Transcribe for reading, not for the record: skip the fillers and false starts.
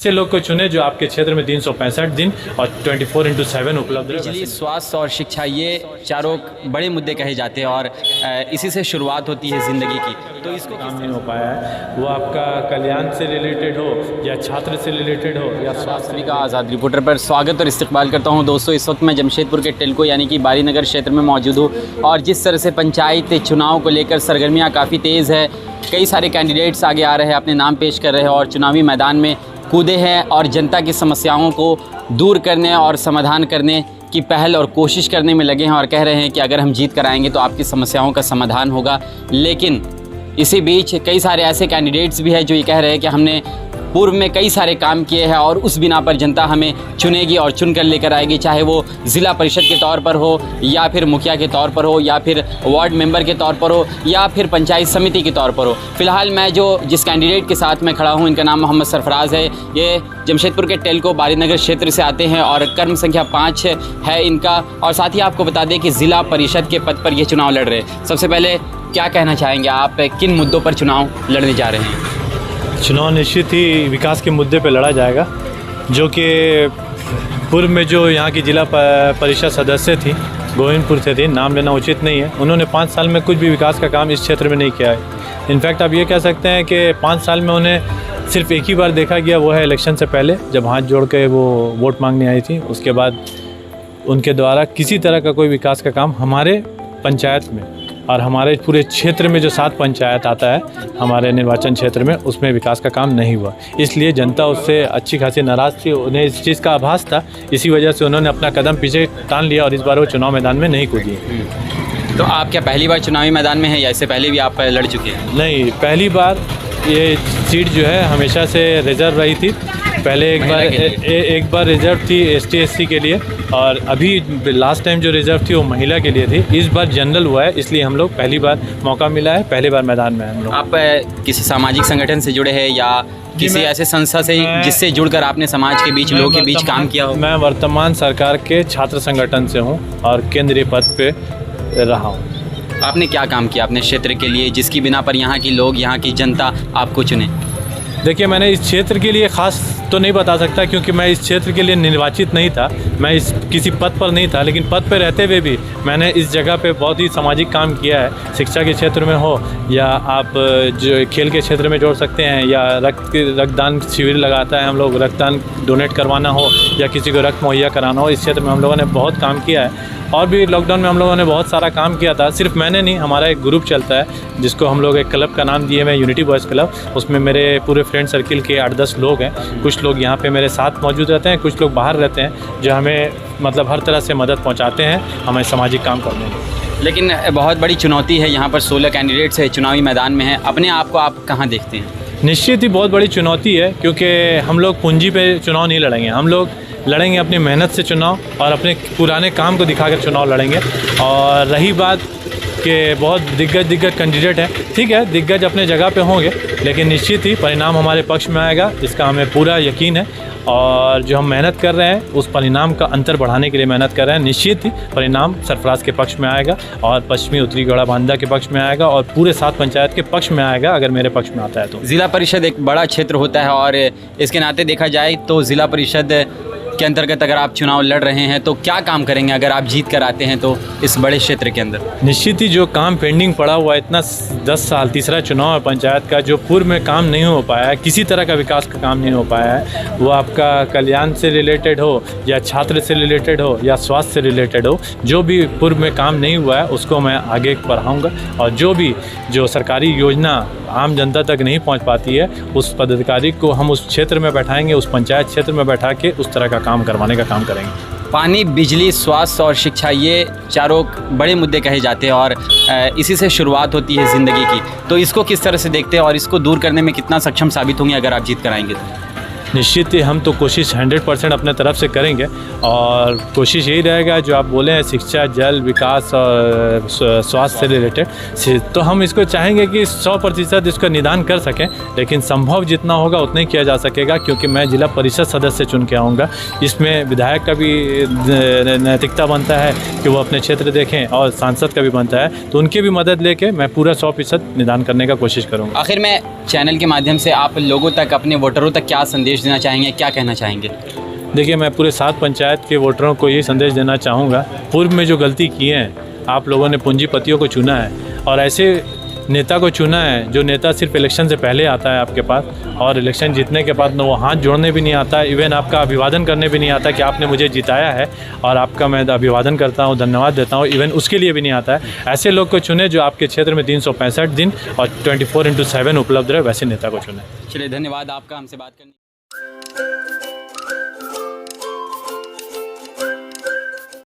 ऐसे लोग को चुने जो आपके क्षेत्र में 365 दिन और 24/7 उपलब्ध है। बिजली, स्वास्थ्य और शिक्षा, ये चारों बड़े मुद्दे कहे जाते हैं और इसी से शुरुआत होती है ज़िंदगी की। तो इसको काम नहीं हो पाया है, वो आपका कल्याण से रिलेटेड हो या छात्र से रिलेटेड हो या स्वास्थ्य। सभी का आज़ाद रिपोर्टर पर स्वागत और इस्तकबाल करता हूं। दोस्तों, इस वक्त मैं जमशेदपुर के टेल्को यानी कि बारीनगर क्षेत्र में मौजूद हूं और जिस तरह से पंचायत चुनाव को लेकर सरगर्मियां काफ़ी तेज़ है, कई सारे कैंडिडेट्स आगे आ रहे हैं, अपने नाम पेश कर रहे हैं और चुनावी मैदान में कूदे हैं और जनता की समस्याओं को दूर करने और समाधान करने की पहल और कोशिश करने में लगे हैं और कह रहे हैं कि अगर हम जीत कर आएंगे तो आपकी समस्याओं का समाधान होगा। लेकिन इसी बीच कई सारे ऐसे कैंडिडेट्स भी हैं जो ये कह रहे हैं कि हमने पूर्व में कई सारे काम किए हैं और उस बिना पर जनता हमें चुनेगी और चुन कर लेकर आएगी, चाहे वो ज़िला परिषद के तौर पर हो या फिर मुखिया के तौर पर हो या फिर वार्ड मेंबर के तौर पर हो या फिर पंचायत समिति के तौर पर हो। फ़िलहाल मैं जिस कैंडिडेट के साथ मैं खड़ा हूँ, इनका नाम मोहम्मद सरफराज है। ये जमशेदपुर के टेल्को बारीनगर क्षेत्र से आते हैं और क्रम संख्या 5 है इनका। और साथ ही आपको बता दें कि ज़िला परिषद के पद पर ये चुनाव लड़ रहे हैं। सबसे पहले क्या कहना चाहेंगे आप, किन मुद्दों पर चुनाव लड़ने जा रहे हैं? चुनाव निश्चित ही विकास के मुद्दे पर लड़ा जाएगा, जो कि पूर्व में जो यहाँ की जिला परिषद सदस्य थी गोविंदपुर से थी, नाम लेना उचित नहीं है, उन्होंने 5 साल में कुछ भी विकास का काम इस क्षेत्र में नहीं किया है। इनफैक्ट आप ये कह सकते हैं कि 5 साल में उन्हें सिर्फ एक ही बार देखा गया, वो है इलेक्शन से पहले जब हाथ जोड़ के वो वोट मांगने आई थी। उसके बाद उनके द्वारा किसी तरह का कोई विकास का काम हमारे पंचायत में और हमारे पूरे क्षेत्र में जो 7 पंचायत आता है हमारे निर्वाचन क्षेत्र में, उसमें विकास का काम नहीं हुआ। इसलिए जनता उससे अच्छी खासी नाराज़ थी, उन्हें इस चीज़ का आभास था। इसी वजह से उन्होंने अपना कदम पीछे टान लिया और इस बार वो चुनाव मैदान में नहीं कूदी। तो आप क्या पहली बार चुनावी मैदान में हैं या इससे पहले भी आप लड़ चुके हैं? नहीं, पहली बार। ये सीट जो है हमेशा से रिजर्व रही थी। पहले एक बार रिजर्व थी ST SC के लिए और अभी लास्ट टाइम जो रिजर्व थी वो महिला के लिए थी। इस बार जनरल हुआ है, इसलिए हम लोग पहली बार मौका मिला है, पहली बार मैदान में हम लोग। आप किसी सामाजिक संगठन से जुड़े हैं या किसी ऐसे संस्था से जिससे जुड़कर आपने समाज के बीच, लोगों के बीच काम किया हो? मैं वर्तमान सरकार के छात्र संगठन से हूँ और केंद्रीय पद पे रहा हूँ। आपने क्या काम किया अपने क्षेत्र के लिए जिसकी बिना पर यहाँ की लोग, यहाँ की जनता आपको चुने? देखिए, मैंने इस क्षेत्र के लिए ख़ास तो नहीं बता सकता क्योंकि मैं इस क्षेत्र के लिए निर्वाचित नहीं था, मैं इस किसी पद पर नहीं था, लेकिन पद पर रहते हुए भी मैंने इस जगह पे बहुत ही सामाजिक काम किया है। शिक्षा के क्षेत्र में हो या आप जो खेल के क्षेत्र में जोड़ सकते हैं या रक्तदान शिविर लगाता है हम लोग, रक्तदान डोनेट करवाना हो या किसी को रक्त मुहैया कराना हो, इस क्षेत्र में हम लोगों ने बहुत काम किया है। और भी लॉकडाउन में हम लोगों ने बहुत सारा काम किया था। सिर्फ मैंने नहीं, हमारा एक ग्रुप चलता है जिसको हम लोग एक क्लब का नाम दिए मैं यूनिटी बॉयज़ क्लब। उसमें मेरे पूरे फ्रेंड सर्किल के 8-10 लोग हैं। कुछ लोग यहाँ पे मेरे साथ मौजूद रहते हैं, कुछ लोग बाहर रहते हैं जो हमें मतलब हर तरह से मदद पहुँचाते हैं हमें सामाजिक काम करने में। लेकिन बहुत बड़ी चुनौती है, यहाँ पर 16 कैंडिडेट्स है, चुनावी मैदान में हैं। अपने आप को आप कहाँ देखते हैं? निश्चित ही बहुत बड़ी चुनौती है क्योंकि हम लोग पूंजी पे चुनाव नहीं लड़ेंगे, हम लोग लड़ेंगे अपनी मेहनत से चुनाव और अपने पुराने काम को दिखाकर चुनाव लड़ेंगे। और रही बात कि बहुत दिग्गज कैंडिडेट हैं, ठीक है, दिग्गज अपने जगह पे होंगे, लेकिन निश्चित ही परिणाम हमारे पक्ष में आएगा, इसका हमें पूरा यकीन है। और जो हम मेहनत कर रहे हैं उस परिणाम का अंतर बढ़ाने के लिए मेहनत कर रहे हैं। निश्चित ही परिणाम सरफराज के पक्ष में आएगा और पश्चिमी उत्तरी गौड़ा बांदा के पक्ष में आएगा और पूरे 7 पंचायत के पक्ष में आएगा अगर मेरे पक्ष में आता है तो। ज़िला परिषद एक बड़ा क्षेत्र होता है और इसके नाते देखा जाए तो ज़िला परिषद के अंतर्गत अगर आप चुनाव लड़ रहे हैं तो क्या काम करेंगे अगर आप जीत कर आते हैं तो इस बड़े क्षेत्र के अंदर? निश्चित ही जो काम पेंडिंग पड़ा हुआ है, इतना 10 साल, तीसरा चुनाव है पंचायत का, जो पूर्व में काम नहीं हो पाया है, किसी तरह का विकास का काम नहीं हो पाया है, वो आपका कल्याण से रिलेटेड हो या छात्र से रिलेटेड हो या स्वास्थ्य से रिलेटेड हो, जो भी पूर्व में काम नहीं हुआ है उसको मैं आगे बढ़ाऊँगा। और जो सरकारी योजना आम जनता तक नहीं पहुंच पाती है उस पदाधिकारी को हम उस क्षेत्र में बैठाएंगे, उस पंचायत क्षेत्र में बैठा के उस तरह का काम करवाने का काम करेंगे। पानी, बिजली, स्वास्थ्य और शिक्षा, ये चारों बड़े मुद्दे कहे जाते हैं और इसी से शुरुआत होती है ज़िंदगी की। तो इसको किस तरह से देखते हैं और इसको दूर करने में कितना सक्षम साबित होंगे अगर आप जीत कर आएंगे तो? निश्चित ही हम तो कोशिश 100% अपने तरफ से करेंगे और कोशिश यही रहेगा जो आप बोले हैं शिक्षा, जल, विकास और स्वास्थ्य से रिलेटेड, तो हम इसको चाहेंगे कि 100% इसका निदान कर सकें, लेकिन संभव जितना होगा उतना ही किया जा सकेगा क्योंकि मैं जिला परिषद सदस्य चुन के आऊँगा। इसमें विधायक का भी नैतिकता बनता है कि वो अपने क्षेत्र देखें और सांसद का भी बनता है, तो उनकी भी मदद लेके मैं पूरा 100% निदान करने का कोशिश करूँगा। आखिर में चैनल के माध्यम से आप लोगों तक, अपने वोटरों तक क्या संदेश देना चाहेंगे, क्या कहना चाहेंगे? देखिए, मैं पूरे 7 पंचायत के वोटरों को ये संदेश देना चाहूँगा, पूर्व में जो गलती किए हैं, आप लोगों ने पूंजीपतियों को चुना है और ऐसे नेता को चुना है जो नेता सिर्फ इलेक्शन से पहले आता है आपके पास और इलेक्शन जीतने के बाद वो हाथ जोड़ने भी नहीं आता, इवन आपका अभिवादन करने भी नहीं आता कि आपने मुझे जिताया है और आपका मैं अभिवादन करता हूँ, धन्यवाद देता हूँ, इवन उसके लिए भी नहीं आता है। ऐसे लोग को चुने जो आपके क्षेत्र में 365 दिन और 24/7 उपलब्ध रहे, वैसे नेता को चुने। चलिए, धन्यवाद आपका हमसे बात करने।